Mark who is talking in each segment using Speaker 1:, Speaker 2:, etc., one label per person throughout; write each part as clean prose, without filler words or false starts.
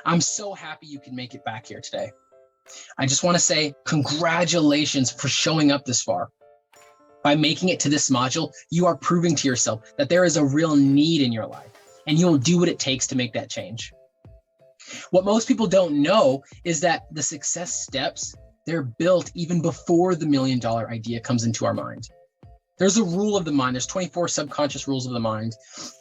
Speaker 1: I'm so happy you can make it back here today. I just want to say congratulations for showing up this far. By making it to this module, you are proving to yourself that there is a real need in your life, and you will do what it takes to make that change. What most people don't know is that the success steps, they're built even before the $1 million idea comes into our mind. There's a rule of the mind. There's 24 subconscious rules of the mind.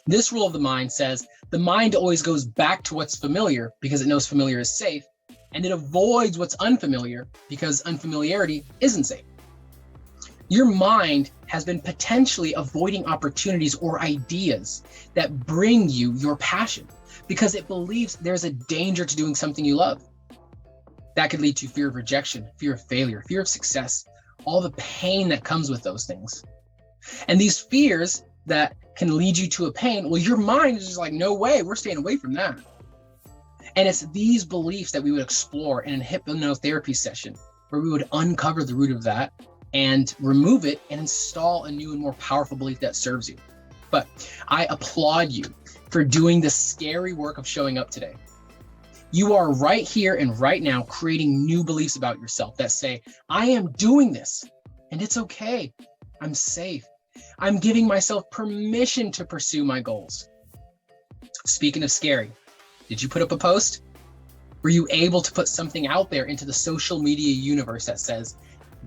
Speaker 1: This rule of the mind says the mind always goes back to what's familiar because it knows familiar is safe, and it avoids what's unfamiliar because unfamiliarity isn't safe. Your mind has been potentially avoiding opportunities or ideas that bring you your passion because it believes there's a danger to doing something you love. That could lead to fear of rejection, fear of failure, fear of success, all the pain that comes with those things. And these fears that can lead you to a pain, well, your mind is just like, no way, we're staying away from that. And it's these beliefs that we would explore in a hypnotherapy session where we would uncover the root of that and remove it and install a new and more powerful belief that serves you. But I applaud you for doing the scary work of showing up today. You are right here and right now creating new beliefs about yourself that say, I am doing this and it's okay. I'm safe. I'm giving myself permission to pursue my goals. Speaking of scary, did you put up a post? Were you able to put something out there into the social media universe that says,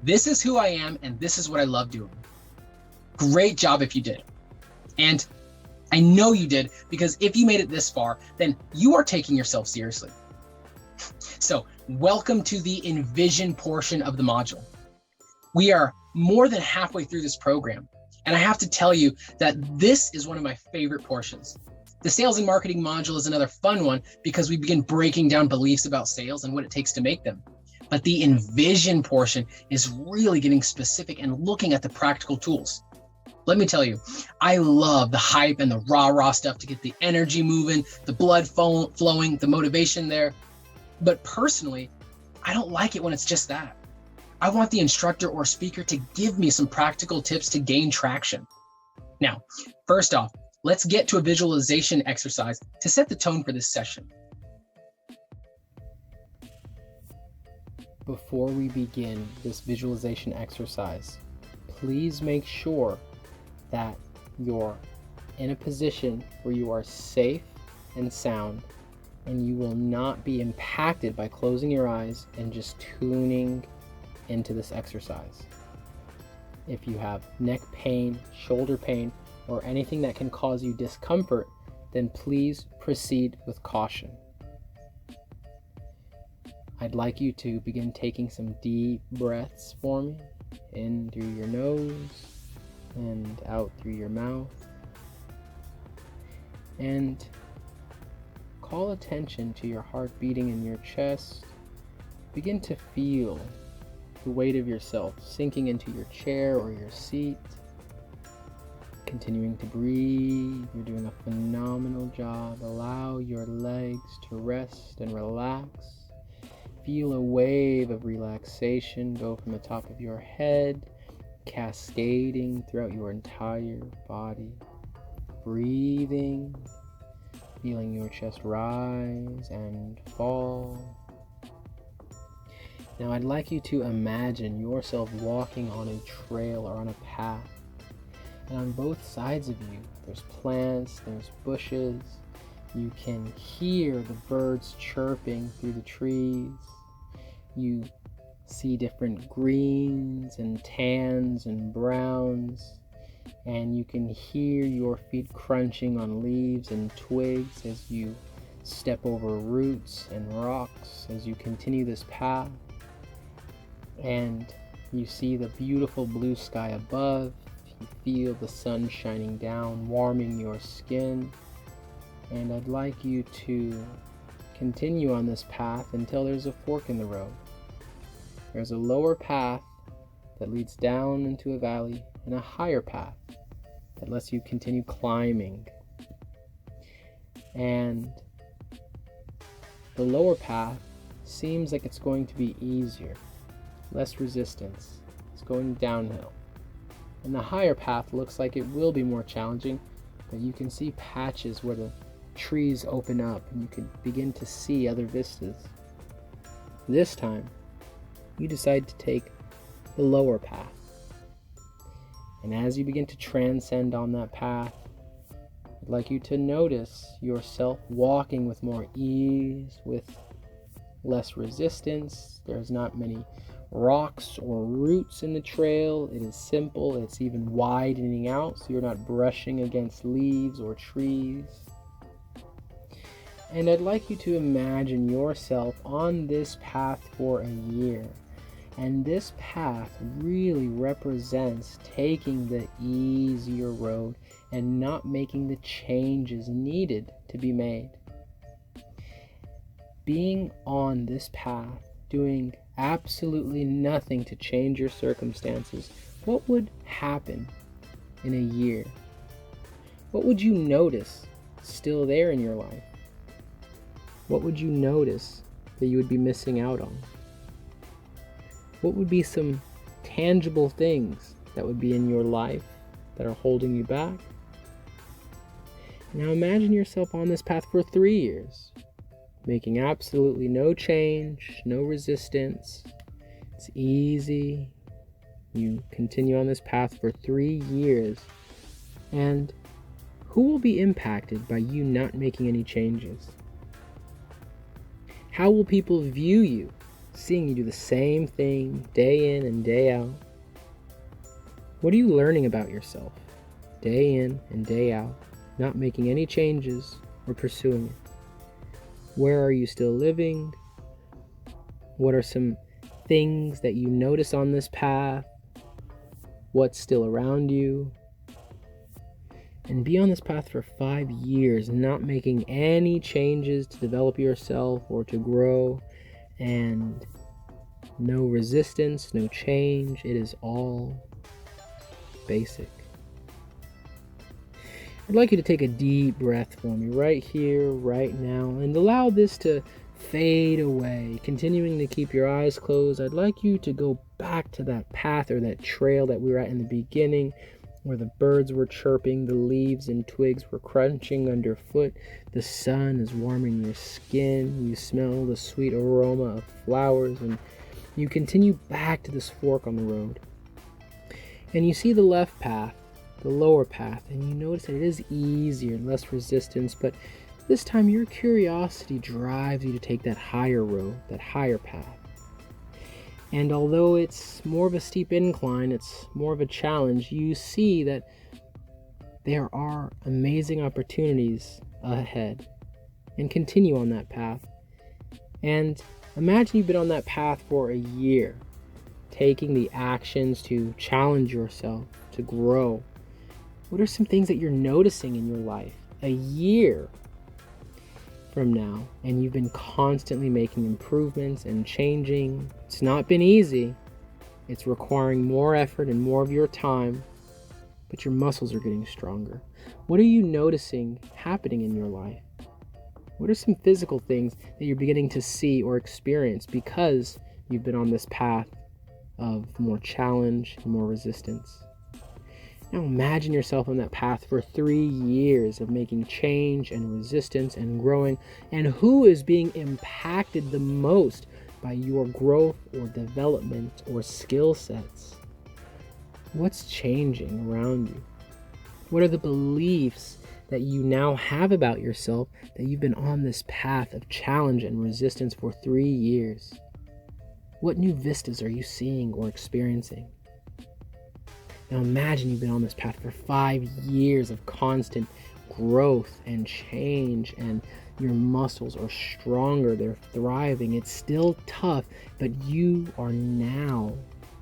Speaker 1: this is who I am and this is what I love doing? Great job if you did. And I know you did, because if you made it this far, then you are taking yourself seriously. So welcome to the Envision portion of the module. We are more than halfway through this program, and I have to tell you that this is one of my favorite portions. The sales and marketing module is another fun one because we begin breaking down beliefs about sales and what it takes to make them. But the Envision portion is really getting specific and looking at the practical tools. Let me tell you, I love the hype and the rah-rah stuff to get the energy moving, the blood flowing, the motivation there. But personally, I don't like it when it's just that. I want the instructor or speaker to give me some practical tips to gain traction. Now, first off, let's get to a visualization exercise to set the tone for this session.
Speaker 2: Before we begin this visualization exercise, please make sure that you're in a position where you are safe and sound, and you will not be impacted by closing your eyes and just tuning into this exercise. If you have neck pain, shoulder pain, or anything that can cause you discomfort, then please proceed with caution. I'd like you to begin taking some deep breaths for me, in through your nose and out through your mouth. And call attention to your heart beating in your chest. Begin to feel the weight of yourself sinking into your chair or your seat. Continuing to breathe. You're doing a phenomenal job. Allow your legs to rest and relax. Feel a wave of relaxation go from the top of your head, cascading throughout your entire body. Breathing, feeling your chest rise and fall. Now I'd like you to imagine yourself walking on a trail or on a path. And on both sides of you, there's plants, there's bushes. You can hear the birds chirping through the trees. You see different greens and tans and browns. And you can hear your feet crunching on leaves and twigs as you step over roots and rocks as you continue this path. And you see the beautiful blue sky above. You feel the sun shining down, warming your skin. And I'd like you to continue on this path until there's a fork in the road. There's a lower path that leads down into a valley and a higher path that lets you continue climbing. And the lower path seems like it's going to be easier, less resistance. It's going downhill. And the higher path looks like it will be more challenging, but you can see patches where the trees open up and you can begin to see other vistas. This time, you decide to take the lower path. And as you begin to transcend on that path, I'd like you to notice yourself walking with more ease, with less resistance. There's not many rocks or roots in the trail. It is simple. It's even widening out, so you're not brushing against leaves or trees. And I'd like you to imagine yourself on this path for a year. And this path really represents taking the easier road and not making the changes needed to be made. Being on this path, doing absolutely nothing to change your circumstances, what would happen in a year? What would you notice still there in your life? What would you notice that you would be missing out on? What would be some tangible things that would be in your life that are holding you back? Now imagine yourself on this path for 3 years, making absolutely no change, no resistance. It's easy. You continue on this path for 3 years. And who will be impacted by you not making any changes? How will people view you, seeing you do the same thing day in and day out? What are you learning about yourself, day in and day out, not making any changes or pursuing it? Where are you still living? What are some things that you notice on this path? What's still around you? And be on this path for 5 years, not making any changes to develop yourself or to grow, and no resistance, no change. It is all basic. I'd like you to take a deep breath for me right here, right now, and allow this to fade away. Continuing to keep your eyes closed, I'd like you to go back to that path or that trail that we were at in the beginning, where the birds were chirping, the leaves and twigs were crunching underfoot, the sun is warming your skin, you smell the sweet aroma of flowers, and you continue back to this fork on the road. And you see the left path, the lower path, and you notice that it is easier and less resistance, but this time your curiosity drives you to take that higher road, that higher path. And although it's more of a steep incline, it's more of a challenge, you see that there are amazing opportunities ahead. And continue on that path. And imagine you've been on that path for a year, taking the actions to challenge yourself, to grow. What are some things that you're noticing in your life a year from now, and you've been constantly making improvements and changing? It's not been easy. It's requiring more effort and more of your time, but your muscles are getting stronger. What are you noticing happening in your life? What are some physical things that you're beginning to see or experience because you've been on this path of more challenge and more resistance? Now imagine yourself on that path for 3 years of making change and resistance and growing, and who is being impacted the most by your growth or development or skill sets? What's changing around you? What are the beliefs that you now have about yourself that you've been on this path of challenge and resistance for 3 years? What new vistas are you seeing or experiencing? Now imagine you've been on this path for 5 years of constant growth and change, and your muscles are stronger, they're thriving. It's still tough, but you are now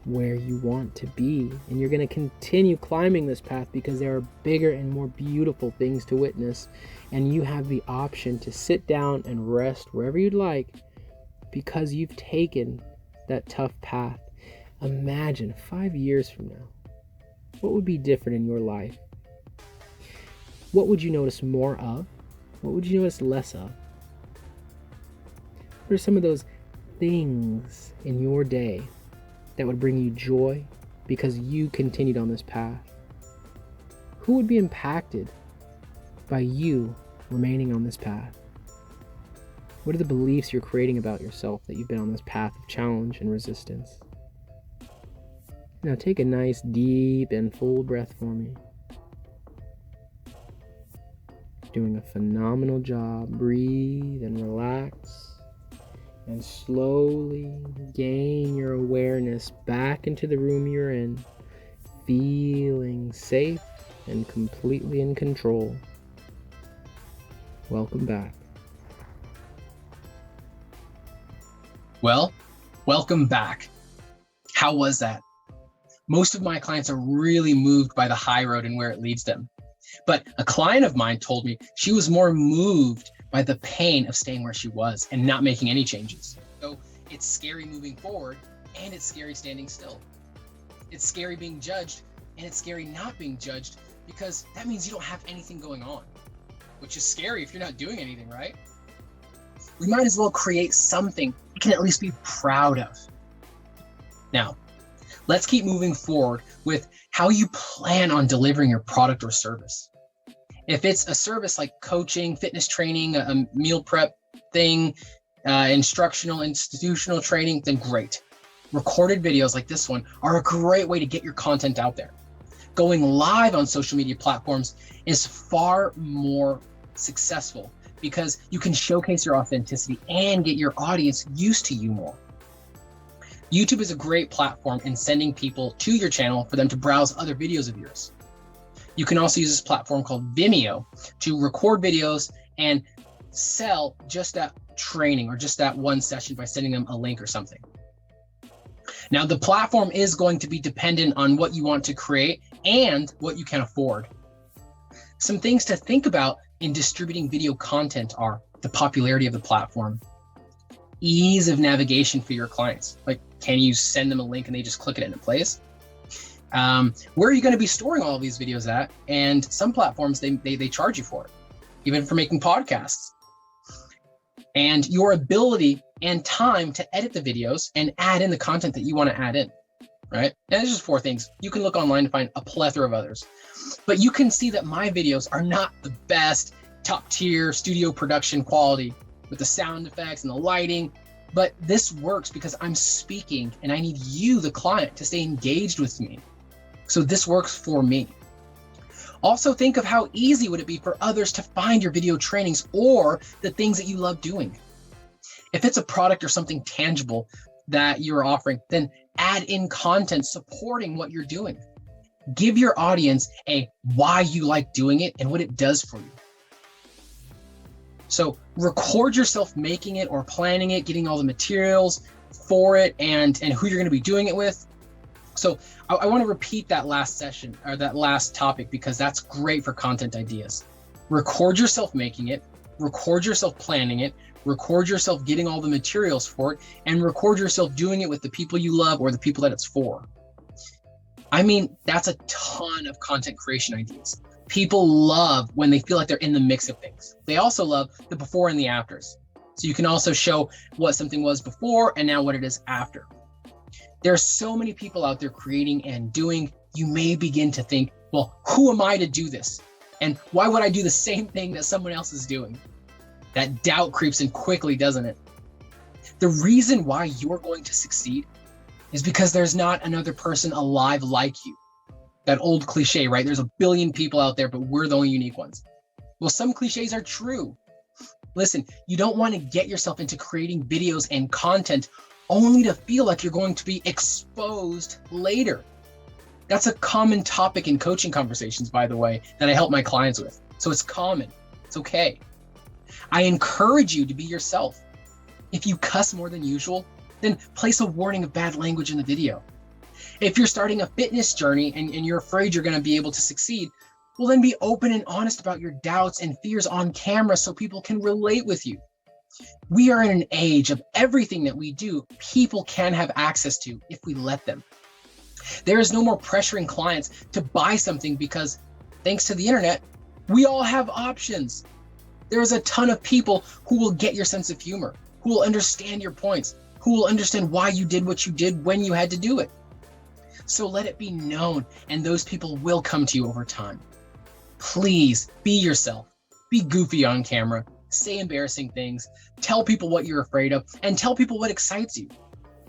Speaker 2: where you want to be, and you're going to continue climbing this path because there are bigger and more beautiful things to witness, and you have the option to sit down and rest wherever you'd like because you've taken that tough path. Imagine 5 years from now, what would be different in your life? What would you notice more of? What would you notice less of? What are some of those things in your day that would bring you joy because you continued on this path? Who would be impacted by you remaining on this path? What are the beliefs you're creating about yourself that you've been on this path of challenge and resistance? Now take a nice deep and full breath for me. Doing a phenomenal job. Breathe and relax. And slowly gain your awareness back into the room you're in, feeling safe and completely in control. Welcome back.
Speaker 1: Well, welcome back. How was that? Most of my clients are really moved by the high road and where it leads them. But a client of mine told me she was more moved by the pain of staying where she was and not making any changes. So it's scary moving forward, and it's scary standing still. It's scary being judged, and it's scary not being judged, because that means you don't have anything going on, which is scary if you're not doing anything, right? We might as well create something we can at least be proud of. Now, let's keep moving forward with how you plan on delivering your product or service. If it's a service like coaching, fitness training, a meal prep thing, instructional, institutional training, then great. Recorded videos like this one are a great way to get your content out there. Going live on social media platforms is far more successful because you can showcase your authenticity and get your audience used to you more. YouTube is a great platform in sending people to your channel for them to browse other videos of yours. You can also use this platform called Vimeo to record videos and sell just that training or just that one session by sending them a link or something. Now, the platform is going to be dependent on what you want to create and what you can afford. Some things to think about in distributing video content are the popularity of the platform, ease of navigation for your clients. Like, can you send them a link and they just click it and it plays? Where are you going to be storing all of these videos at? And some platforms, they charge you for it, even for making podcasts. And your ability and time to edit the videos and add in the content that you want to add in, right? And there's just 4 things. You can look online to find a plethora of others. But you can see that my videos are not the best top tier studio production quality with the sound effects and the lighting. But this works because I'm speaking and I need you, the client, to stay engaged with me. So this works for me. Also think of how easy would it be for others to find your video trainings or the things that you love doing. If it's a product or something tangible that you're offering, then add in content supporting what you're doing. Give your audience a why you like doing it and what it does for you. So record yourself making it or planning it, getting all the materials for it and who you're going to be doing it with. So I want to repeat that last session or that last topic because that's great for content ideas. Record yourself making it, record yourself planning it, record yourself getting all the materials for it, and record yourself doing it with the people you love or the people that it's for. I mean, that's a ton of content creation ideas. People love when they feel like they're in the mix of things. They also love the before and the afters. So you can also show what something was before and now what it is after. There are so many people out there creating and doing. You may begin to think, well, who am I to do this? And why would I do the same thing that someone else is doing? That doubt creeps in quickly, doesn't it? The reason why you're going to succeed is because there's not another person alive like you. That old cliche, right? There's a billion people out there, but we're the only unique ones. Well, some cliches are true. Listen, you don't want to get yourself into creating videos and content only to feel like you're going to be exposed later. That's a common topic in coaching conversations, by the way, that I help my clients with. So it's common. It's okay. I encourage you to be yourself. If you cuss more than usual, then place a warning of bad language in the video. If you're starting a fitness journey and you're afraid you're going to be able to succeed, well, then be open and honest about your doubts and fears on camera so people can relate with you. We are in an age of everything that we do, people can have access to if we let them. There is no more pressuring clients to buy something because thanks to the internet, we all have options. There is a ton of people who will get your sense of humor, who will understand your points, who will understand why you did what you did when you had to do it. So let it be known, and those people will come to you over time. Please be yourself. Be goofy on camera, say embarrassing things, tell people what you're afraid of, and tell people what excites you.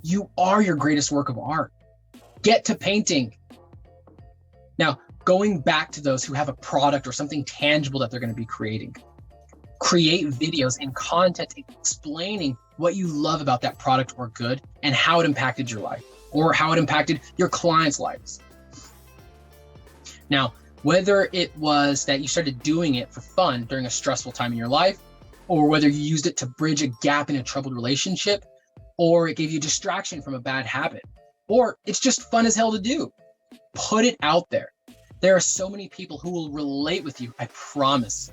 Speaker 1: You are your greatest work of art. Get to painting. Now, going back to those who have a product or something tangible that they're going to be creating, create videos and content explaining what you love about that product or good and how it impacted your life or how it impacted your clients' lives. Now, whether it was that you started doing it for fun during a stressful time in your life, or whether you used it to bridge a gap in a troubled relationship, or it gave you distraction from a bad habit, or it's just fun as hell to do, put it out there. There are so many people who will relate with you, I promise.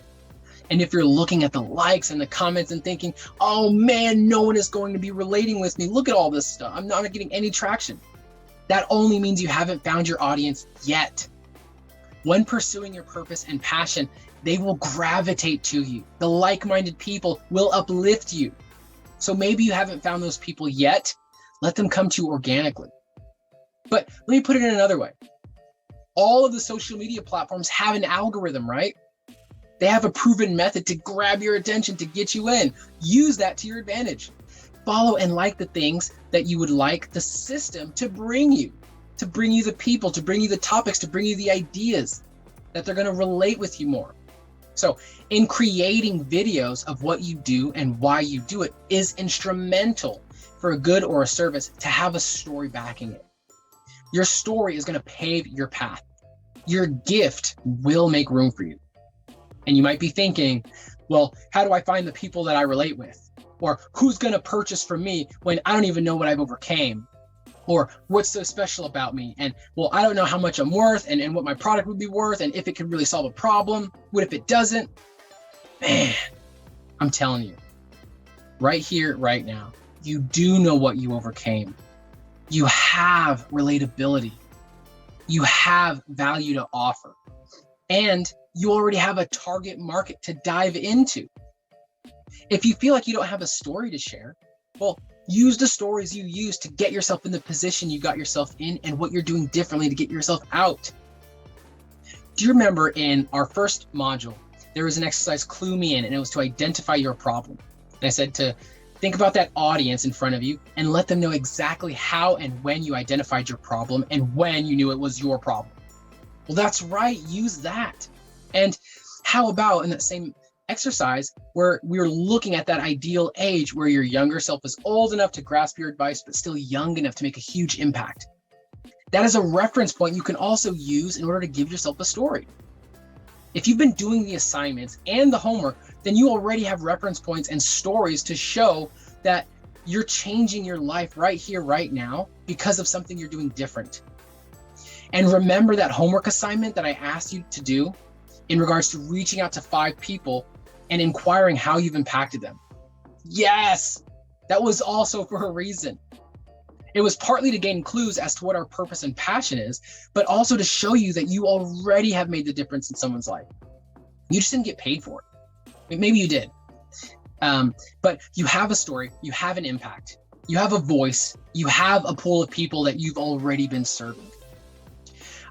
Speaker 1: And if you're looking at the likes and the comments and thinking, oh man, no one is going to be relating with me, look at all this stuff, I'm not getting any traction, that only means you haven't found your audience yet. When pursuing your purpose and passion, they will gravitate to you. The like-minded people will uplift you. So maybe you haven't found those people yet. Let them come to you organically. But let me put it in another way. All of the social media platforms have an algorithm, right? They have a proven method to grab your attention, to get you in. Use that to your advantage. Follow and like the things that you would like the system to bring you the people, to bring you the topics, to bring you the ideas that they're going to relate with you more. So in creating videos of what you do and why you do it is instrumental for a good or a service to have a story backing it. Your story is going to pave your path. Your gift will make room for you. And you might be thinking, well, how do I find the people that I relate with? Or who's going to purchase from me when I don't even know what I've overcame? Or what's so special about me? And well, I don't know how much I'm worth and what my product would be worth and if it could really solve a problem. What if it doesn't? Man, I'm telling you, right here, right now, you do know what you overcame. You have relatability. You have value to offer. And you already have a target market to dive into. If you feel like you don't have a story to share, well, use the stories you use to get yourself in the position you got yourself in and what you're doing differently to get yourself out. Do you remember in our first module, there was an exercise, Clue Me In, and it was to identify your problem. And I said to think about that audience in front of you and let them know exactly how and when you identified your problem and when you knew it was your problem. Well, that's right, use that. And how about in that same exercise where we were looking at that ideal age where your younger self is old enough to grasp your advice, but still young enough to make a huge impact. That is a reference point you can also use in order to give yourself a story. If you've been doing the assignments and the homework, then you already have reference points and stories to show that you're changing your life right here, right now, because of something you're doing different. And remember that homework assignment that I asked you to do in regards to reaching out to 5 people and inquiring how you've impacted them. Yes, that was also for a reason. It was partly to gain clues as to what our purpose and passion is, but also to show you that you already have made the difference in someone's life. You just didn't get paid for it. Maybe you did. But you have a story, you have an impact, you have a voice, you have a pool of people that you've already been serving.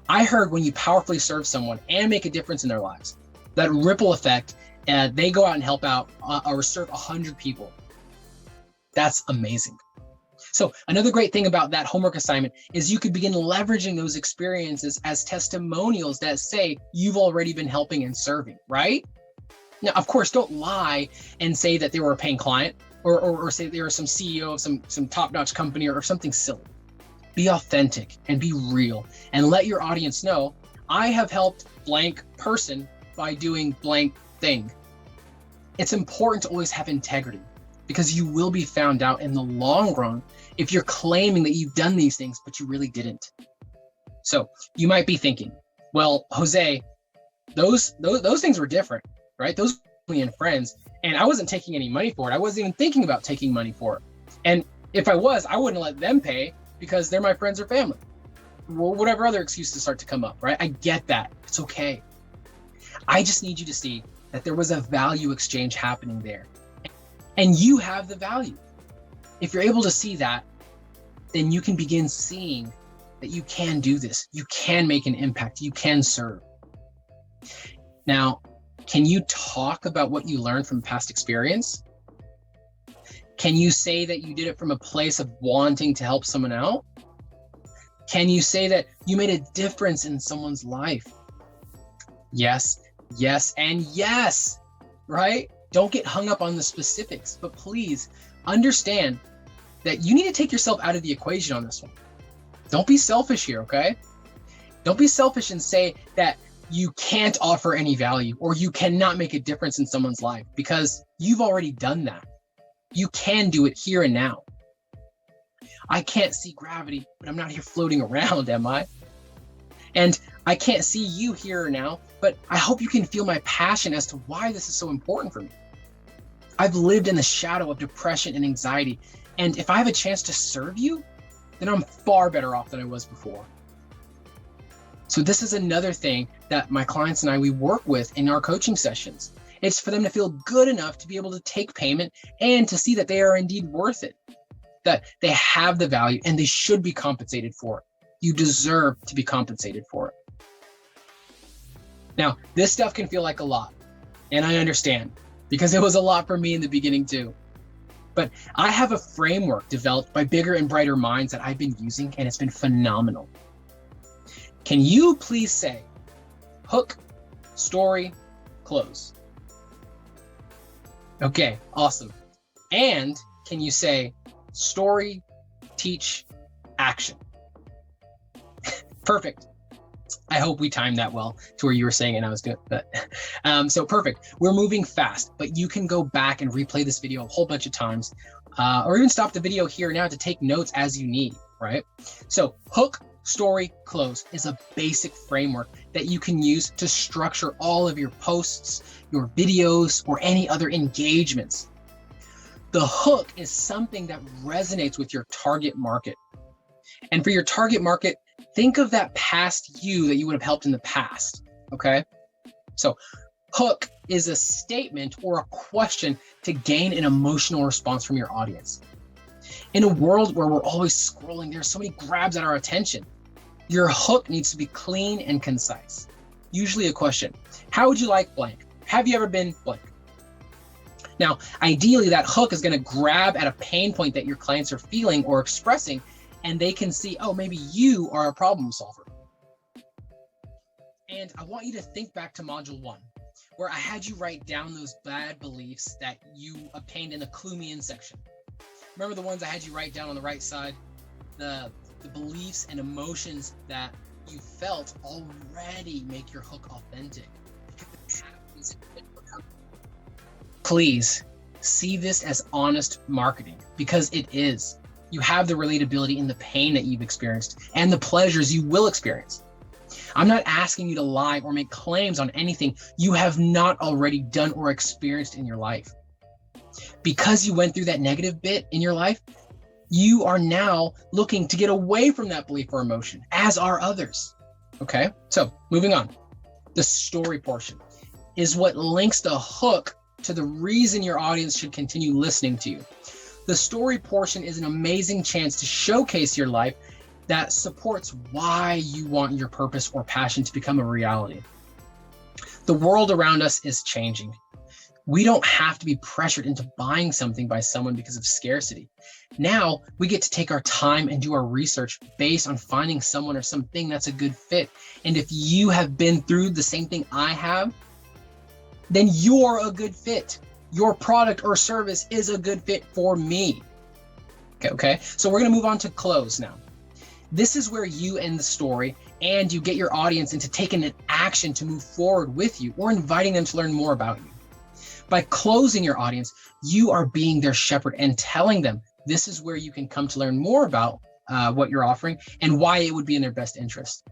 Speaker 1: I heard when you powerfully serve someone and make a difference in their lives, that ripple effect, they go out and help out or serve 100 people. That's amazing. So another great thing about that homework assignment is you could begin leveraging those experiences as testimonials that say you've already been helping and serving, right? Now, of course, don't lie and say that they were a paying client or say they were some CEO of some top-notch company or something silly. Be authentic and be real and let your audience know, I have helped blank person by doing blank thing. It's important to always have integrity because you will be found out in the long run if you're claiming that you've done these things, but you really didn't. So you might be thinking, well, Jose, those things were different, right? Those were family and friends, and I wasn't taking any money for it. I wasn't even thinking about taking money for it. And if I was, I wouldn't let them pay because they're my friends or family. Or whatever other excuses start to come up, right? I get that. It's okay. I just need you to see that there was a value exchange happening there. And you have the value. If you're able to see that, then you can begin seeing that you can do this. You can make an impact. You can serve. Now, Can you talk about what you learned from past experience? Can you say that you did it from a place of wanting to help someone out? Can you say that you made a difference in someone's life? Yes, yes, and yes, right? Don't get hung up on the specifics, but please understand that you need to take yourself out of the equation on this one. Don't be selfish here, okay? Don't be selfish and say that you can't offer any value or you cannot make a difference in someone's life, because you've already done that. You can do it here and now. I can't see gravity, but I'm not here floating around, am I? And I can't see you here or now, but I hope you can feel my passion as to why this is so important for me. I've lived in the shadow of depression and anxiety, and if I have a chance to serve you, then I'm far better off than I was before. So this is another thing that my clients and we work with in our coaching sessions. It's for them to feel good enough to be able to take payment and to see that they are indeed worth it, that they have the value and they should be compensated for it. You deserve to be compensated for it. Now, this stuff can feel like a lot, and I understand, because it was a lot for me in the beginning too. But I have a framework developed by bigger and brighter minds that I've been using, and it's been phenomenal. Can you please say hook, story, close? Okay, awesome. And can you say story, teach, action? Perfect. I hope we timed that well to where you were saying it and I was good. But so perfect. We're moving fast, but you can go back and replay this video a whole bunch of times, or even stop the video here now to take notes as you need, right? So hook, story, close is a basic framework that you can use to structure all of your posts, your videos, or any other engagements. The hook is something that resonates with your target market. And for your target market, think of that past you that you would have helped in the past, okay? So hook is a statement or a question to gain an emotional response from your audience. In a world where we're always scrolling, there's so many grabs at our attention. Your hook needs to be clean and concise. Usually a question, how would you like blank? Have you ever been blank? Now, ideally that hook is gonna grab at a pain point that your clients are feeling or expressing, and they can see, oh, maybe you are a problem solver. And I want you to think back to module 1, where I had you write down those bad beliefs that you obtained in the clue me in section. Remember the ones I had you write down on the right side? The beliefs and emotions that you felt already make your hook authentic. Please see this as honest marketing, because it is. You have the relatability in the pain that you've experienced and the pleasures you will experience. I'm not asking you to lie or make claims on anything you have not already done or experienced in your life. Because you went through that negative bit in your life, you are now looking to get away from that belief or emotion, as are others. Okay, so moving on. The story portion is what links the hook to the reason your audience should continue listening to you. The story portion is an amazing chance to showcase your life that supports why you want your purpose or passion to become a reality. The world around us is changing. We don't have to be pressured into buying something by someone because of scarcity. Now we get to take our time and do our research based on finding someone or something that's a good fit. And if you have been through the same thing I have, then you're a good fit. Your product or service is a good fit for me. Okay, so we're gonna move on to close now. This is where you end the story and you get your audience into taking an action to move forward with you or inviting them to learn more about you. By closing your audience, you are being their shepherd and telling them this is where you can come to learn more about what you're offering and why it would be in their best interest.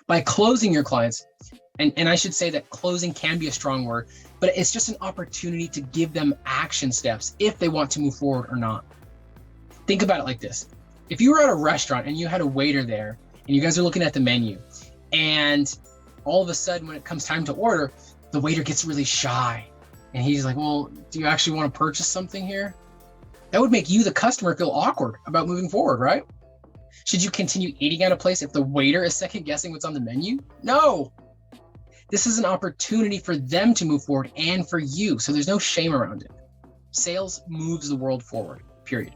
Speaker 1: By closing your clients, and I should say that closing can be a strong word, but it's just an opportunity to give them action steps if they want to move forward or not. Think about it like this. If you were at a restaurant and you had a waiter there and you guys are looking at the menu, and all of a sudden when it comes time to order, the waiter gets really shy and he's like, well, do you actually want to purchase something here? That would make you, the customer, feel awkward about moving forward, right? Should you continue eating at a place if the waiter is second guessing what's on the menu? No. This is an opportunity for them to move forward and for you. So there's no shame around it. Sales moves the world forward, period.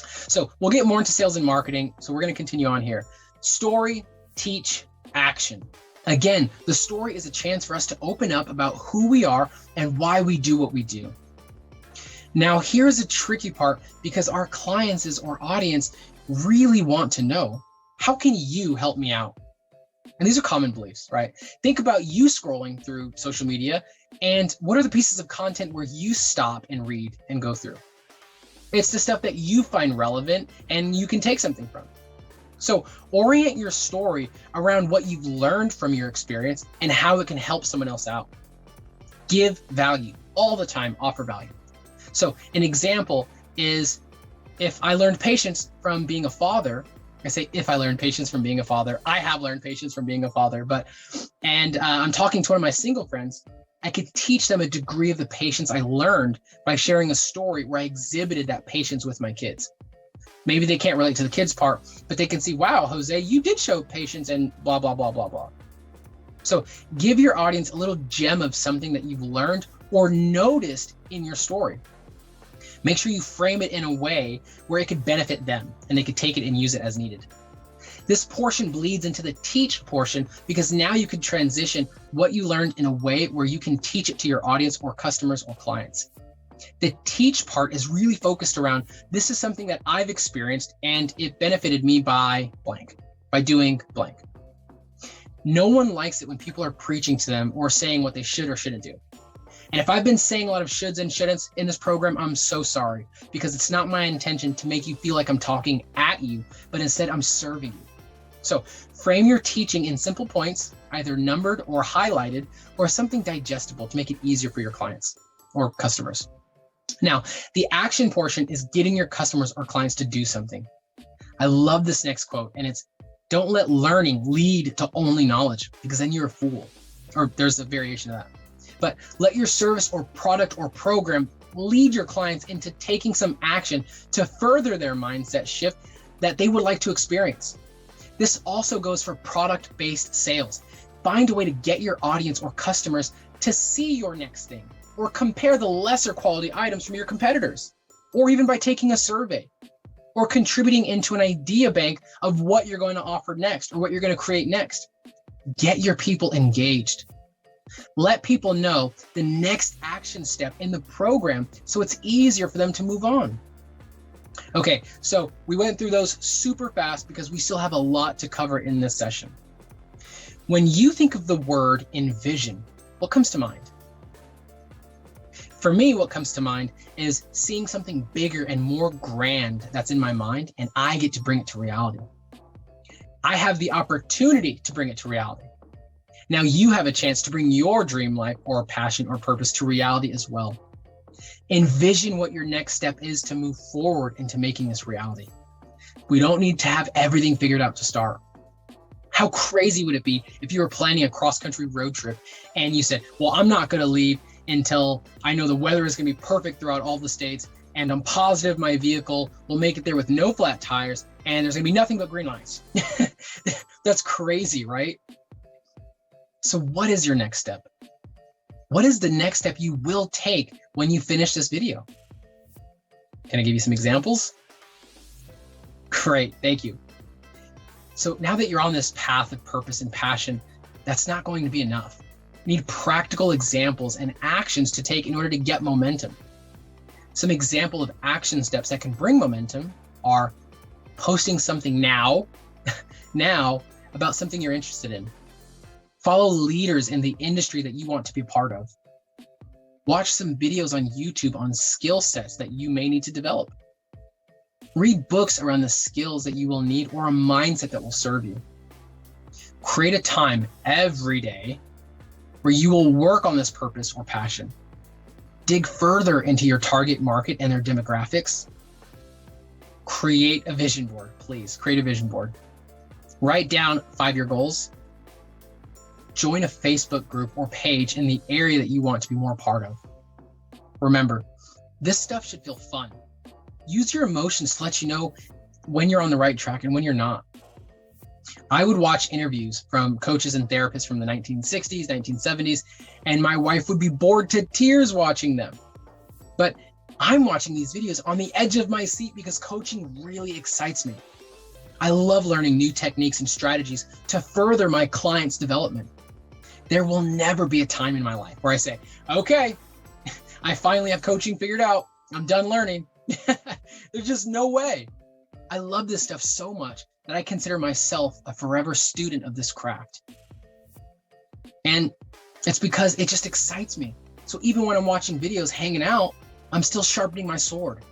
Speaker 1: So we'll get more into sales and marketing. So we're going to continue on here. Story, teach, action. Again, the story is a chance for us to open up about who we are and why we do what we do. Now, here's a tricky part, because our clients or audience really want to know, how can you help me out? And these are common beliefs, right? Think about you scrolling through social media, and what are the pieces of content where you stop and read and go through? It's the stuff that you find relevant and you can take something from. So orient your story around what you've learned from your experience and how it can help someone else out. Give value all the time, offer value. So an example is, if I learned patience from being a father, I say, if I learned patience from being a father, I have learned patience from being a father, I'm talking to one of my single friends, I could teach them a degree of the patience I learned by sharing a story where I exhibited that patience with my kids. Maybe they can't relate to the kids part, but they can see, wow, Jose, you did show patience and blah, blah, blah, blah, blah. So give your audience a little gem of something that you've learned or noticed in your story. Make sure you frame it in a way where it could benefit them and they could take it and use it as needed. This portion bleeds into the teach portion, because now you could transition what you learned in a way where you can teach it to your audience or customers or clients. The teach part is really focused around, this is something that I've experienced and it benefited me by blank, by doing blank. No one likes it when people are preaching to them or saying what they should or shouldn't do. And if I've been saying a lot of shoulds and shouldn'ts in this program, I'm so sorry, because it's not my intention to make you feel like I'm talking at you, but instead I'm serving you. So frame your teaching in simple points, either numbered or highlighted, or something digestible to make it easier for your clients or customers. Now, the action portion is getting your customers or clients to do something. I love this next quote, and it's, don't let learning lead to only knowledge, because then you're a fool. Or there's a variation of that. But let your service or product or program lead your clients into taking some action to further their mindset shift that they would like to experience. This also goes for product-based sales. Find a way to get your audience or customers to see your next thing, or compare the lesser quality items from your competitors, or even by taking a survey, or contributing into an idea bank of what you're going to offer next or what you're going to create next. Get your people engaged. Let people know the next action step in the program so it's easier for them to move on. Okay, so we went through those super fast because we still have a lot to cover in this session. When you think of the word envision, what comes to mind? For me, what comes to mind is seeing something bigger and more grand that's in my mind, and I get to bring it to reality. I have the opportunity to bring it to reality. Now you have a chance to bring your dream life or passion or purpose to reality as well. Envision what your next step is to move forward into making this reality. We don't need to have everything figured out to start. How crazy would it be if you were planning a cross-country road trip and you said, well, I'm not going to leave until I know the weather is going to be perfect throughout all the states, and I'm positive my vehicle will make it there with no flat tires, and there's going to be nothing but green lights. That's crazy, right? So what is your next step? What is the next step you will take when you finish this video? Can I give you some examples? Great, thank you. So now that you're on this path of purpose and passion, that's not going to be enough. You need practical examples and actions to take in order to get momentum. Some example of action steps that can bring momentum are posting something now about something you're interested in. Follow leaders in the industry that you want to be a part of. Watch some videos on YouTube on skill sets that you may need to develop. Read books around the skills that you will need or a mindset that will serve you. Create a time every day where you will work on this purpose or passion. Dig further into your target market and their demographics. Create a vision board, please. Create a vision board. Write down 5-year goals. Join a Facebook group or page in the area that you want to be more a part of. Remember, this stuff should feel fun. Use your emotions to let you know when you're on the right track and when you're not. I would watch interviews from coaches and therapists from the 1960s, 1970s, and my wife would be bored to tears watching them. But I'm watching these videos on the edge of my seat because coaching really excites me. I love learning new techniques and strategies to further my clients' development. There will never be a time in my life where I say, okay, I finally have coaching figured out. I'm done learning. There's just no way. I love this stuff so much that I consider myself a forever student of this craft. And it's because it just excites me. So even when I'm watching videos hanging out, I'm still sharpening my sword.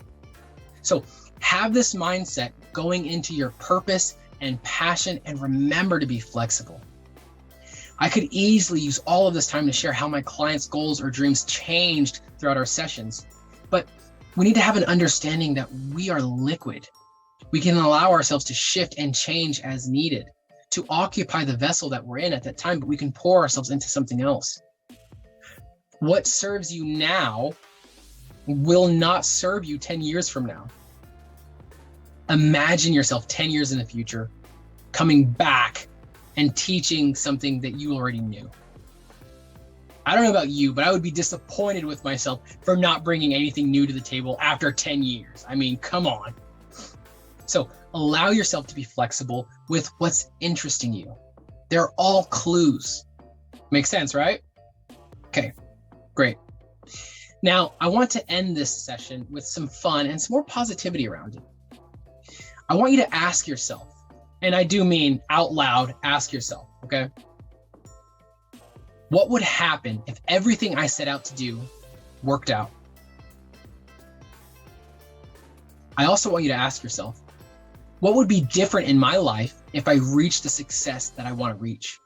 Speaker 1: So have this mindset going into your purpose and passion, and remember to be flexible. I could easily use all of this time to share how my clients' goals or dreams changed throughout our sessions, but we need to have an understanding that we are liquid. We can allow ourselves to shift and change as needed to occupy the vessel that we're in at that time, but we can pour ourselves into something else. What serves you now will not serve you 10 years from now. Imagine yourself 10 years in the future coming back and teaching something that you already knew. I don't know about you, but I would be disappointed with myself for not bringing anything new to the table after 10 years. I mean, come on. So allow yourself to be flexible with what's interesting you. They're all clues. Makes sense, right? Okay, great. Now, I want to end this session with some fun and some more positivity around it. I want you to ask yourself, and I do mean out loud, ask yourself, okay? What would happen if everything I set out to do worked out? I also want you to ask yourself, what would be different in my life if I reached the success that I want to reach?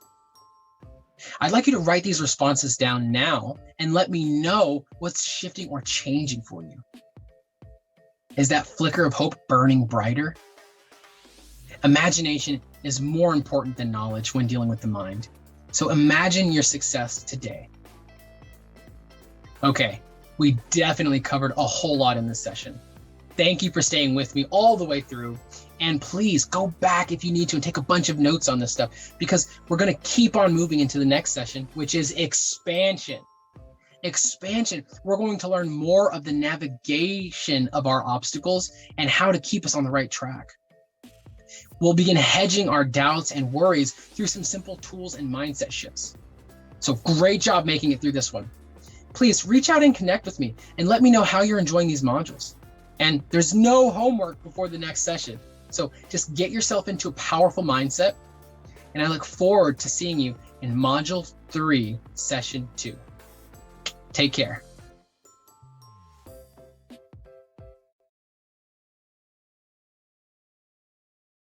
Speaker 1: I'd like you to write these responses down now and let me know what's shifting or changing for you. Is that flicker of hope burning brighter? Imagination is more important than knowledge when dealing with the mind. So imagine your success today. Okay, we definitely covered a whole lot in this session. Thank you for staying with me all the way through. And please go back if you need to and take a bunch of notes on this stuff, because we're going to keep on moving into the next session, which is expansion. Expansion, we're going to learn more of the navigation of our obstacles and how to keep us on the right track. We'll begin hedging our doubts and worries through some simple tools and mindset shifts. So great job making it through this one. Please reach out and connect with me and let me know how you're enjoying these modules. And there's no homework before the next session. So just get yourself into a powerful mindset. And I look forward to seeing you in Module 3, Session 2. Take care.